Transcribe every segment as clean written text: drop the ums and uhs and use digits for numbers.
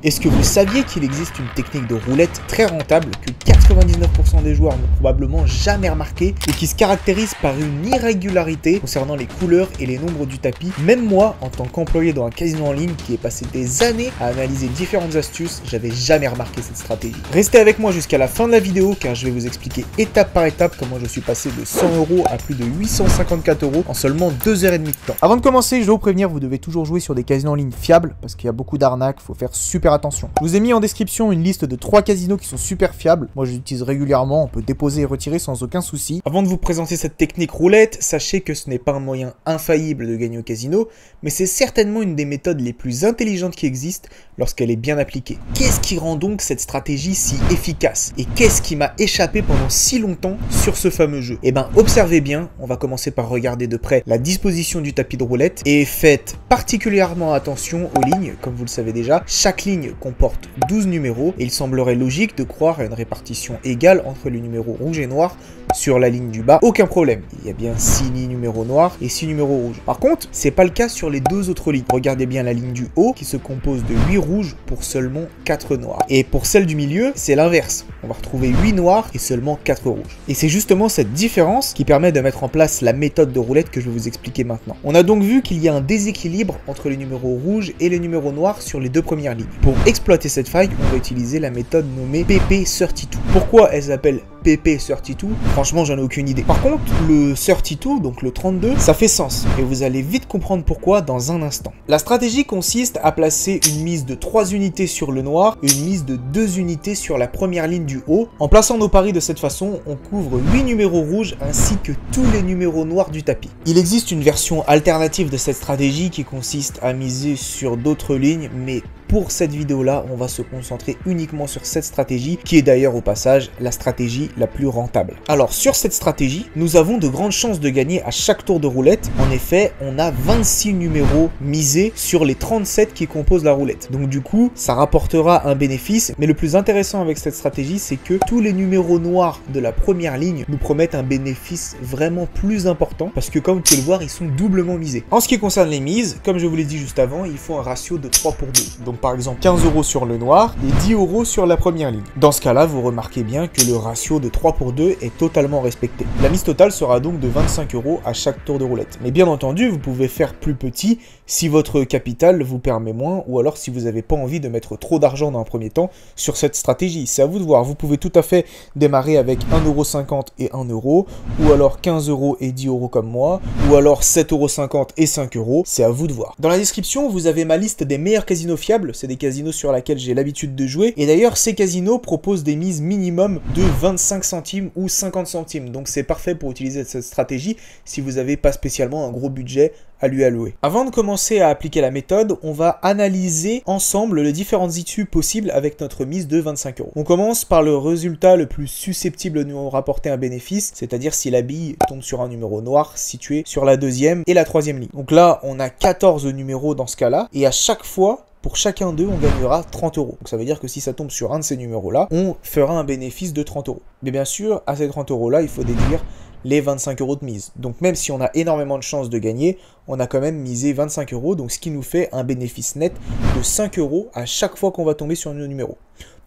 Est-ce que vous saviez qu'il existe une technique de roulette très rentable que 99% des joueurs n'ont probablement jamais remarqué et qui se caractérise par une irrégularité concernant les couleurs et les nombres du tapis? Même moi, en tant qu'employé dans un casino en ligne qui ai passé des années à analyser différentes astuces, j'avais jamais remarqué cette stratégie. Restez avec moi jusqu'à la fin de la vidéo car je vais vous expliquer étape par étape comment je suis passé de 100 € à plus de 854 € en seulement 2h30 de temps. Avant de commencer, je vais vous prévenir, vous devez toujours jouer sur des casinos en ligne fiables parce qu'il y a beaucoup d'arnaques, il faut faire super attention. Je vous ai mis en description une liste de 3 casinos qui sont super fiables. Moi, je les utilise régulièrement, on peut déposer et retirer sans aucun souci. Avant de vous présenter cette technique roulette, sachez que ce n'est pas un moyen infaillible de gagner au casino, mais c'est certainement une des méthodes les plus intelligentes qui existent lorsqu'elle est bien appliquée. Qu'est-ce qui rend donc cette stratégie si efficace? Et qu'est-ce qui m'a échappé pendant si longtemps sur ce fameux jeu? Eh ben, observez bien, on va commencer par regarder de près la disposition du tapis de roulette et faites particulièrement attention aux lignes, comme vous le savez déjà. Chaque ligne comporte 12 numéros et il semblerait logique de croire à une répartition égale entre les numéros rouges et noirs sur la ligne du bas. Aucun problème, il y a bien 6 numéros noirs et 6 numéros rouges. Par contre, c'est pas le cas sur les deux autres lignes. Regardez bien la ligne du haut qui se compose de 8 rouges pour seulement 4 noirs. Et pour celle du milieu, c'est l'inverse. On va retrouver 8 noirs et seulement 4 rouges. Et c'est justement cette différence qui permet de mettre en place la méthode de roulette que je vais vous expliquer maintenant. On a donc vu qu'il y a un déséquilibre entre les numéros rouges et les numéros noirs sur les deux premières lignes. Pour exploiter cette faille, on va utiliser la méthode nommée PP32. Pourquoi elle s'appelle PP32? Franchement, j'en ai aucune idée. Par contre, le 32, donc le 32, ça fait sens. Et vous allez vite comprendre pourquoi dans un instant. La stratégie consiste à placer une mise de 3 unités sur le noir et une mise de 2 unités sur la première ligne du haut. En plaçant nos paris de cette façon, on couvre 8 numéros rouges ainsi que tous les numéros noirs du tapis. Il existe une version alternative de cette stratégie qui consiste à miser sur d'autres lignes, mais pour cette vidéo-là, on va se concentrer uniquement sur cette stratégie, qui est d'ailleurs au passage la stratégie la plus rentable. Alors sur cette stratégie, nous avons de grandes chances de gagner à chaque tour de roulette. En effet, on a 26 numéros misés sur les 37 qui composent la roulette. Donc du coup, ça rapportera un bénéfice. Mais le plus intéressant avec cette stratégie, c'est que tous les numéros noirs de la première ligne nous promettent un bénéfice vraiment plus important, parce que comme vous pouvez le voir, ils sont doublement misés. En ce qui concerne les mises, comme je vous l'ai dit juste avant, il faut un ratio de 3 pour 2. Donc par exemple 15 € sur le noir et 10 € sur la première ligne. Dans ce cas-là, vous remarquez bien que le ratio de 3 pour 2 est totalement respecté. La mise totale sera donc de 25 € à chaque tour de roulette. Mais bien entendu, vous pouvez faire plus petit si votre capital vous permet moins, ou alors si vous n'avez pas envie de mettre trop d'argent dans un premier temps sur cette stratégie. C'est à vous de voir. Vous pouvez tout à fait démarrer avec 1,50 € et 1 €, ou alors 15 € et 10 € comme moi, ou alors 7,50 € et 5 €. C'est à vous de voir. Dans la description, vous avez ma liste des meilleurs casinos fiables. C'est des casinos sur lesquels j'ai l'habitude de jouer. Et d'ailleurs, ces casinos proposent des mises minimum de 25 centimes ou 50 centimes. Donc c'est parfait pour utiliser cette stratégie si vous n'avez pas spécialement un gros budget à lui allouer. Avant de commencer à appliquer la méthode, on va analyser ensemble les différentes issues possibles avec notre mise de 25 €. On commence par le résultat le plus susceptible de nous rapporter un bénéfice, c'est-à-dire si la bille tombe sur un numéro noir situé sur la deuxième et la troisième ligne. Donc là, on a 14 numéros dans ce cas-là, et à chaque fois, pour chacun d'eux, on gagnera 30 €. Donc ça veut dire que si ça tombe sur un de ces numéros-là, on fera un bénéfice de 30 €. Mais bien sûr, à ces 30 € là, il faut déduire les 25 € de mise. Donc même si on a énormément de chances de gagner, on a quand même misé 25 €, donc ce qui nous fait un bénéfice net de 5 € à chaque fois qu'on va tomber sur un numéro.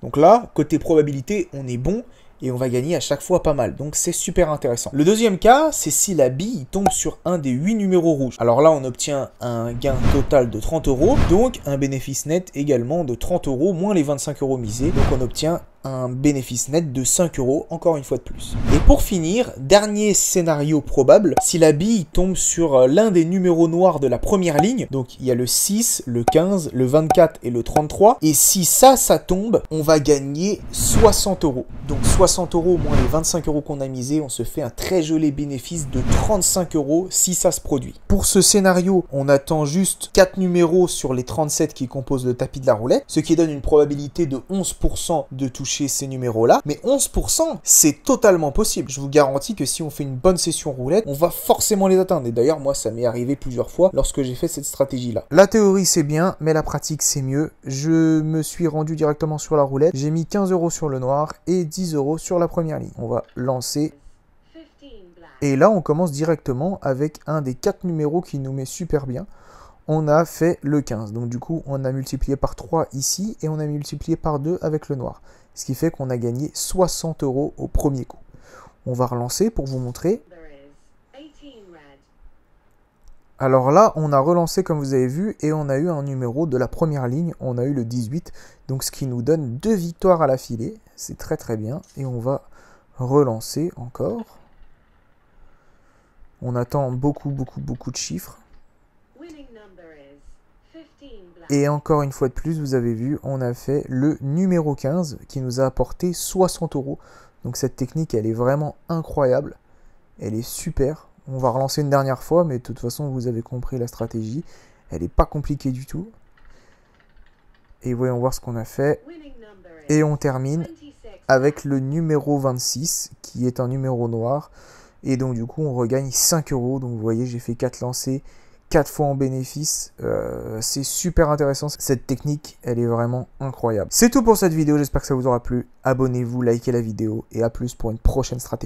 Donc là, côté probabilité, on est bon, et on va gagner à chaque fois pas mal, donc c'est super intéressant. Le deuxième cas, c'est si la bille tombe sur un des 8 numéros rouges. Alors là, on obtient un gain total de 30 €, donc un bénéfice net également de 30 € moins les 25 € misés, donc on obtient un bénéfice net de 5 € encore une fois de plus. Et pour finir, dernier scénario probable, si la bille tombe sur l'un des numéros noirs de la première ligne, donc il y a le 6, le 15, le 24 et le 33, et si ça tombe, on va gagner 60 €. Donc 60 € moins les 25 € qu'on a misés, on se fait un très joli bénéfice de 35 € si ça se produit. Pour ce scénario, on attend juste 4 numéros sur les 37 qui composent le tapis de la roulette, ce qui donne une probabilité de 11% de toucher ces numéros-là, mais 11%, c'est totalement possible. Je vous garantis que si on fait une bonne session roulette, on va forcément les atteindre. Et d'ailleurs, moi, ça m'est arrivé plusieurs fois lorsque j'ai fait cette stratégie-là. La théorie, c'est bien, mais la pratique, c'est mieux. Je me suis rendu directement sur la roulette. J'ai mis 15 € sur le noir et 10 € sur la première ligne. On va lancer. Et là, on commence directement avec un des 4 numéros qui nous met super bien. on a fait le 15. Donc du coup, on a multiplié par 3 ici et on a multiplié par 2 avec le noir. Ce qui fait qu'on a gagné 60 € au premier coup. On va relancer pour vous montrer. Alors là, on a relancé comme vous avez vu et on a eu un numéro de la première ligne. On a eu le 18. Donc ce qui nous donne 2 victoires à l'affilée. C'est très très bien. Et on va relancer encore. On attend beaucoup de chiffres. Et encore une fois de plus, vous avez vu, on a fait le numéro 15 qui nous a apporté 60 €. Donc cette technique, elle est vraiment incroyable. Elle est super. On va relancer une dernière fois, mais de toute façon, vous avez compris la stratégie. Elle n'est pas compliquée du tout. Et voyons voir ce qu'on a fait. Et on termine avec le numéro 26, qui est un numéro noir. Et donc du coup, on regagne 5 €. Donc vous voyez, j'ai fait 4 lancers, 4 fois en bénéfice. C'est super intéressant. Cette technique, elle est vraiment incroyable. C'est tout pour cette vidéo. J'espère que ça vous aura plu. Abonnez-vous, likez la vidéo et à plus pour une prochaine stratégie.